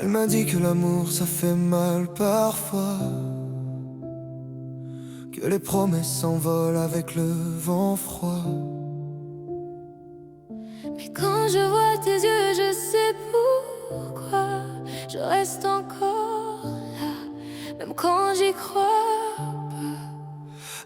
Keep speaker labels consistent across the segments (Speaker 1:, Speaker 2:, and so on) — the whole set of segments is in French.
Speaker 1: Elle m'a dit que l'amour ça fait mal parfois, que les promesses s'envolent avec le vent froid.
Speaker 2: Mais quand je vois tes yeux, je sais pourquoi je reste encore là, même quand j'y crois.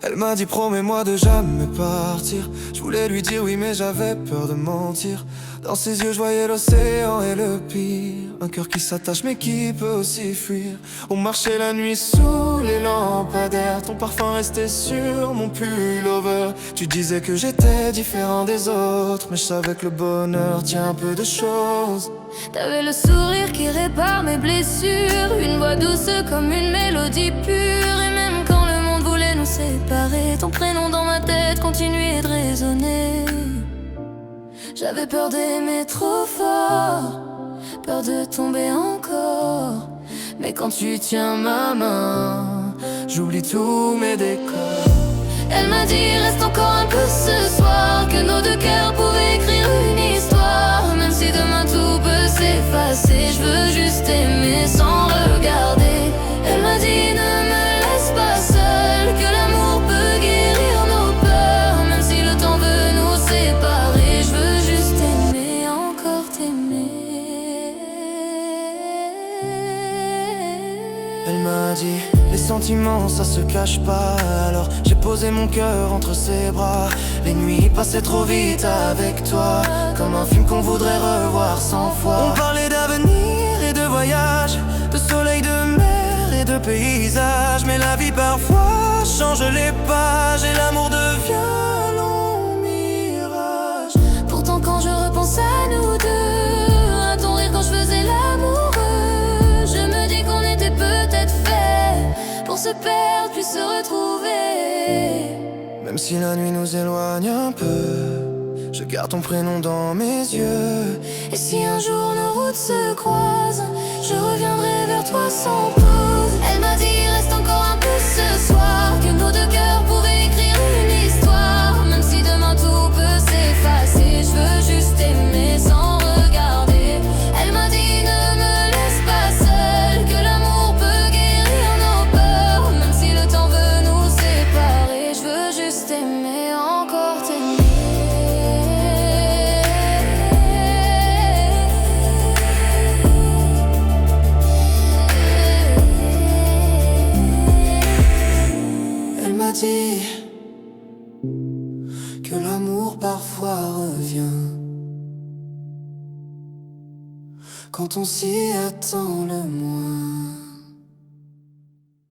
Speaker 1: Elle m'a dit promets-moi de jamais partir. Je voulais lui dire oui mais j'avais peur de mentir. Dans ses yeux je voyais l'océan et le pire. Un cœur qui s'attache mais qui peut aussi fuir. On marchait la nuit sous les lampadaires. Ton parfum restait sur mon pullover. Tu disais que j'étais différent des autres, mais je savais que le bonheur tient peu de choses.
Speaker 2: T'avais le sourire qui répare mes blessures, une voix douce comme une mélodie pure. Et même quand le monde voulait nous séparer, ton prénom dans ma tête continuait de résonner. J'avais peur d'aimer trop fort, peur de tomber encore. Mais quand tu tiens ma main,
Speaker 1: J'oublie tous mes décors.
Speaker 2: elle m'a dit reste encore un peu ce soir, que nos deux cœurs pouvaient écrire une histoire. Même si demain tout peut s'effacer, je veux juste aimer sans regarder. Elle m'a dit ne me laisse pas seule, que l'amour peut guérir nos peurs. Même si le temps veut nous séparer, je veux juste aimer, encore t'aimer.
Speaker 1: Elle m'a dit les sentiments ça se cache pas. Alors j'ai posé mon cœur entre ses bras. Les nuits passaient trop vite avec toi, comme un film qu'on voudrait revoir 100 fois. On parlait d'avenir et de voyage, de soleil, de mer et de paysage. Mais la vie parfois change les pages et l'amour devient un long mirage.
Speaker 2: Pourtant quand je repense à nous deux, à ton rire quand je faisais l'amoureux, je me dis qu'on était peut-être fait pour se perdre puis se retrouver.
Speaker 1: Même si la nuit nous éloigne un peu, je garde ton prénom dans mes yeux.
Speaker 2: Et si un jour nos routes se croisent, je reviendrai vers toi sans pause. Elle m'a dit reste encore un peu ce soir, que nos deux cœurs pouvaient écrire une histoire. Même si demain tout peut s'effacer, je veux juste aimer sans regarder. Elle m'a dit ne me laisse pas seule, que l'amour peut guérir nos peurs. Même si le temps veut nous séparer, je veux juste aimer, encore t'aimer.
Speaker 1: Elle m'a dit que l'amour parfois revient quand on s'y attend le moins.